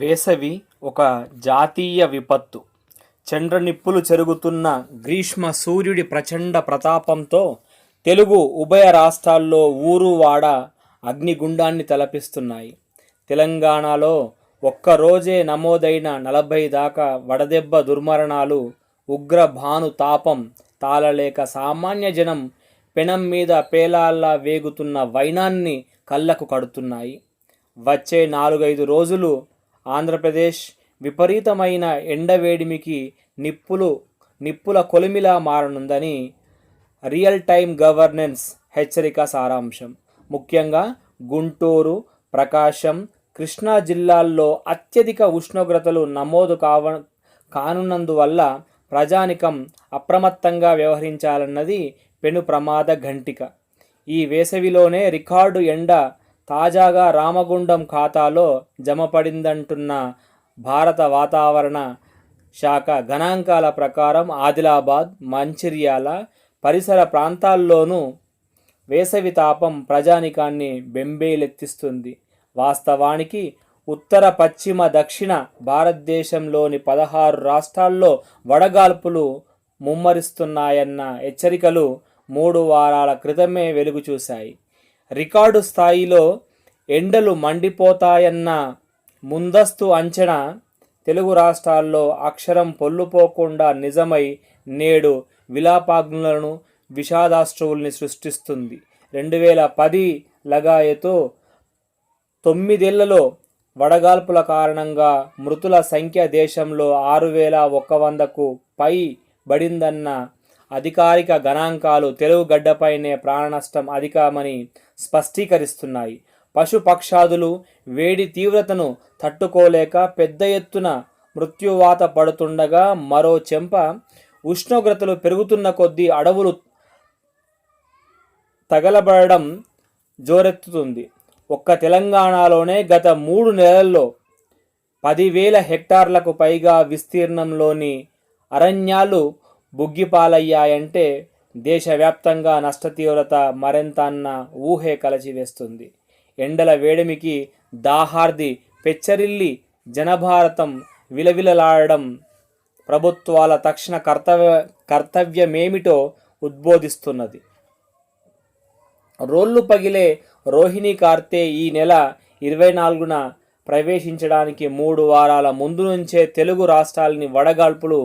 వేసవి ఒక జాతీయ విపత్తు. చండ్రనిప్పులు చెరుగుతున్న గ్రీష్మ సూర్యుడి ప్రచండ ప్రతాపంతో తెలుగు ఉభయ రాష్ట్రాల్లో ఊరు వాడ అగ్నిగుండాన్ని తలపిస్తున్నాయి. తెలంగాణలో ఒక్కరోజే నమోదైన 40 దాకా వడదెబ్బ దుర్మరణాలు, ఉగ్ర భాను తాపం తాళలేక సామాన్య జనం పెనం మీద పేలాల్లా వేగుతున్న వైనాన్ని కళ్ళకు కడుతున్నాయి. వచ్చే 4-5 రోజులు ఆంధ్రప్రదేశ్ విపరీతమైన ఎండవేడిమికి నిప్పుల కొలిమిలా మారనుందని రియల్ టైమ్ గవర్నెన్స్ హెచ్చరిక సారాంశం. ముఖ్యంగా గుంటూరు, ప్రకాశం, కృష్ణా జిల్లాల్లో అత్యధిక ఉష్ణోగ్రతలు నమోదు కానున్నందువల్ల ప్రజానికం అప్రమత్తంగా వ్యవహరించాలన్నది పెను ప్రమాద ఘంటిక. ఈ వేసవిలోనే రికార్డు ఎండ తాజాగా రామగుండం ఖాతాలో జమపడిందంటున్న భారత వాతావరణ శాఖ గణాంకాల ప్రకారం ఆదిలాబాద్, మంచిర్యాల పరిసర ప్రాంతాల్లోనూ వేసవి తాపం ప్రజానికాన్ని బెంబేలెత్తిస్తుంది. వాస్తవానికి ఉత్తర, పశ్చిమ, దక్షిణ భారతదేశంలోని 16 రాష్ట్రాల్లో వడగాల్పులు ముమ్మరిస్తున్నాయన్న హెచ్చరికలు 3 వారాల క్రితమే వెలుగు చూశాయి. రికార్డు స్థాయిలో ఎండలు మండిపోతాయన్న ముందస్తు అంచనా తెలుగు రాష్ట్రాల్లో అక్షరం పొల్లుపోకుండా నిజమై నేడు విలాపాగ్నులను, విషాదాశ్రువుల్ని సృష్టిస్తుంది. 2010 లగాయతో 9 ఏళ్లలో వడగాల్పుల కారణంగా మృతుల సంఖ్య దేశంలో 6100కు పై బడిందన్న అధికారిక గణాంకాలు తెలుగు గడ్డపైనే ప్రాణనష్టం అధికమని స్పష్టీకరిస్తున్నాయి. పశుపక్షాదులు వేడి తీవ్రతను తట్టుకోలేక పెద్ద ఎత్తున మృత్యువాత పడుతుండగా, మరో చెంప ఉష్ణోగ్రతలు పెరుగుతున్న కొద్దీ అడవులు తగలబడడం జోరెత్తుతుంది. ఒక్క తెలంగాణలోనే గత 3 నెలల్లో 10,000 హెక్టార్లకు పైగా విస్తీర్ణంలోని అరణ్యాలు బుగ్గిపాలయ్యాయంటే దేశవ్యాప్తంగా నష్ట తీవ్రత మరెంత అన్న ఊహే కలచివేస్తుంది. ఎండల వేడిమికి దాహార్ది పెచ్చరిల్లి జనభారతం విలవిలలాడడం ప్రభుత్వాల తక్షణ కర్తవ్యమేమిటో ఉద్బోధిస్తున్నది. రోళ్లు పగిలే రోహిణి కార్తె ఈ నెల 24న ప్రవేశించడానికి 3 వారాల ముందు నుంచే తెలుగు రాష్ట్రాలని వడగాల్పులు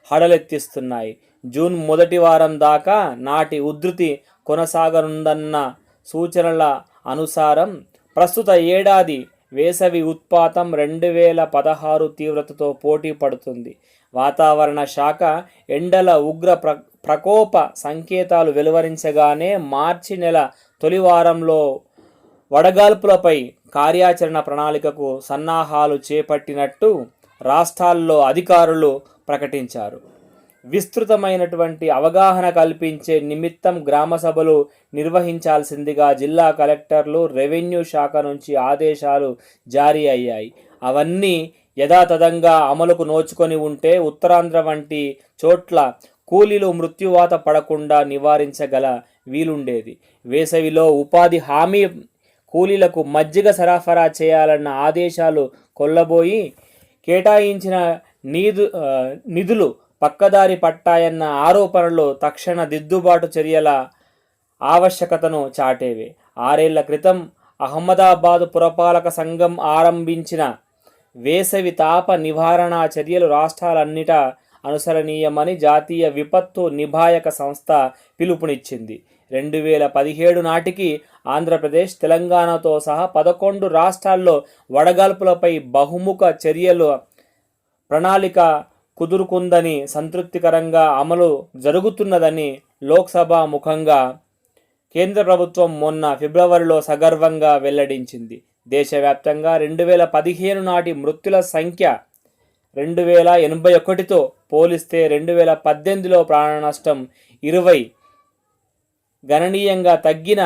హడలెత్తిస్తున్నాయి. జూన్ మొదటి వారం దాకా నాటి ఉధృతి కొనసాగనుందన్న సూచనల అనుసారం ప్రస్తుత ఏడాది వేసవి ఉత్పాతం 2016 తీవ్రతతో పోటీ పడుతుంది. వాతావరణ శాఖ ఎండల ఉగ్ర ప్రకోప సంకేతాలు వెలువరించగానే మార్చి నెల తొలి వారంలో వడగాల్పులపై కార్యాచరణ ప్రణాళికకు సన్నాహాలు చేపట్టినట్టు రాష్ట్రాల్లో అధికారులు ప్రకటించారు. విస్తృతమైనటువంటి అవగాహన కల్పించే నిమిత్తం గ్రామ సభలు నిర్వహించాల్సిందిగా జిల్లా కలెక్టర్లు, రెవెన్యూ శాఖ నుంచి ఆదేశాలు జారీ అయ్యాయి. అవన్నీ యథాతథంగా అమలుకు నోచుకొని ఉంటే ఉత్తరాంధ్ర వంటి చోట్ల కూలీలు మృత్యువాత పడకుండా నివారించగల వీలుండేది. వేసవిలో ఉపాధి హామీ కూలీలకు మజ్జిగ సరఫరా చేయాలన్న ఆదేశాలు కొల్లబోయి కేటాయించిన నిధులు పక్కదారి పట్టాయన్న ఆరోపణలు తక్షణ దిద్దుబాటు చర్యల ఆవశ్యకతను చాటేవే. 6 ఏళ్ల క్రితం అహ్మదాబాద్ పురపాలక సంఘం ఆరంభించిన వేసవి తాప నివారణ చర్యలు రాష్ట్రాలన్నిటా అనుసరణీయమని జాతీయ విపత్తు నిభాయక సంస్థ పిలుపునిచ్చింది. 2017 నాటికి ఆంధ్రప్రదేశ్, తెలంగాణతో సహా 11 రాష్ట్రాల్లో వడగాల్పులపై బహుముఖ చర్యల ప్రణాళిక కుదురుకుందని, సంతృప్తికరంగా అమలు జరుగుతున్నదని లోక్సభ ముఖంగా కేంద్ర ప్రభుత్వం మొన్న ఫిబ్రవరిలో సగర్వంగా వెల్లడించింది. దేశవ్యాప్తంగా 2015 నాటి మృతుల సంఖ్య 2081తో పోలిస్తే 2018లో ప్రాణనష్టం 20 గణనీయంగా తగ్గిన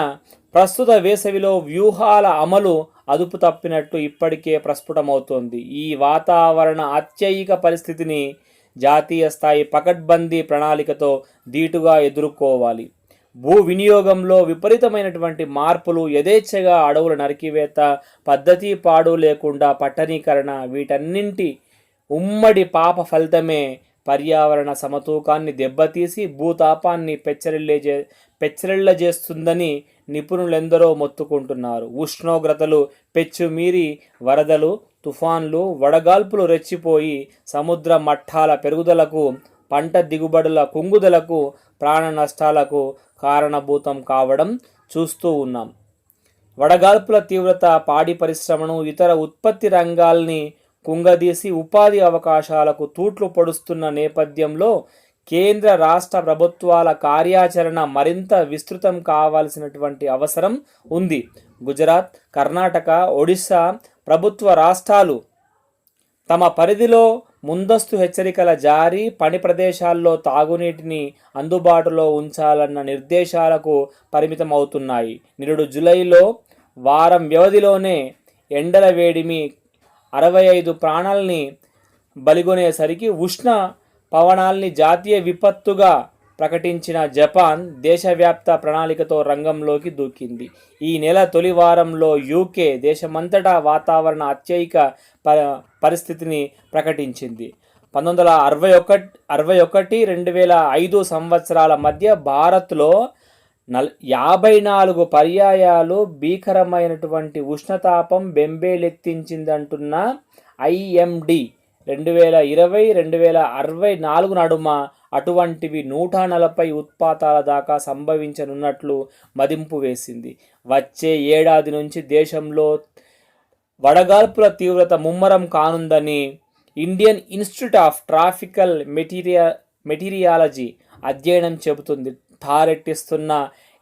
ప్రస్తుత వేసవిలో వ్యూహాల అమలు అదుపు తప్పినట్టు ఇప్పటికే ప్రస్ఫుటమవుతోంది. ఈ వాతావరణ అత్యయిక పరిస్థితిని జాతీయ స్థాయి పకడ్బందీ ప్రణాళికతో ధీటుగా ఎదుర్కోవాలి. భూ వినియోగంలో విపరీతమైనటువంటి మార్పులు, యథేచ్ఛగా అడవుల నరికివేత, పద్ధతి పాడు లేకుండా పట్టణీకరణ, వీటన్నింటి ఉమ్మడి పాప ఫలితమే పర్యావరణ సమతూకాన్ని దెబ్బతీసి భూతాపాన్ని పెచ్చరిల్లజేస్తుందని నిపుణులెందరో మొత్తుకుంటున్నారు. ఉష్ణోగ్రతలు పెచ్చుమీరి వరదలు, తుఫాన్లు, వడగాల్పులు రెచ్చిపోయి సముద్ర మట్టాల పెరుగుదలకు, పంట దిగుబడుల కుంగుదలకు, ప్రాణ నష్టాలకు కారణభూతం కావడం చూస్తూ ఉన్నాం. వడగాల్పుల తీవ్రత పాడి పరిశ్రమను, ఇతర ఉత్పత్తి రంగాల్ని కుంగదీసి ఉపాధి అవకాశాలకు తూట్లు పొడుస్తున్న నేపథ్యంలో కేంద్ర రాష్ట్ర ప్రభుత్వాల కార్యాచరణ మరింత విస్తృతం కావాల్సినటువంటి అవసరం ఉంది. గుజరాత్, కర్ణాటక, ఒడిశా ప్రభుత్వ రాష్ట్రాలు తమ పరిధిలో ముందస్తు హెచ్చరికల జారీ, పని ప్రదేశాల్లో తాగునీటిని అందుబాటులో ఉంచాలన్న నిర్దేశాలకు పరిమితమవుతున్నాయి. నిరుడు జూలైలో వారం వ్యవధిలోనే ఎండల వేడిమి 65 ప్రాణాలని బలిగొనేసరికి ఉష్ణ పవనాల్ని జాతీయ విపత్తుగా ప్రకటించిన జపాన్ దేశవ్యాప్త ప్రణాళికతో రంగంలోకి దూకింది. ఈ నెల తొలి వారంలో యూకే దేశమంతటా వాతావరణ అత్యయిక పరిస్థితిని ప్రకటించింది. 1961-2005 సంవత్సరాల మధ్య భారత్లో 54 పర్యాయాలు భీకరమైనటువంటి ఉష్ణతాపం బెంబేలెత్తించిందంటున్న IMD 2020-2064 నడుమ అటువంటివి 140 ఉత్పాతాల దాకా సంభవించనున్నట్లు మదింపు వేసింది. వచ్చే ఏడాది నుంచి దేశంలో వడగాల్పుల తీవ్రత ముమ్మరం కానుందని Indian institute of tropical meteorology అధ్యయనం చెబుతుంది. తారెట్టిస్తున్న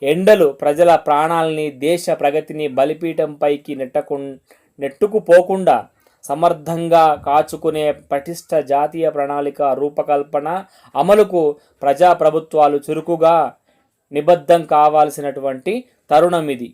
ఎండలు ప్రజల ప్రాణాలని, దేశ ప్రగతిని బలిపీఠంపైకి నెట్టుకుపోకుండా సమర్థంగా కాచుకునే పటిష్ట జాతీయ ప్రణాళిక రూపకల్పన, అమలుకు ప్రజాప్రభుత్వాలు చురుకుగా నిబద్ధం కావాల్సినటువంటి తరుణం ఇది.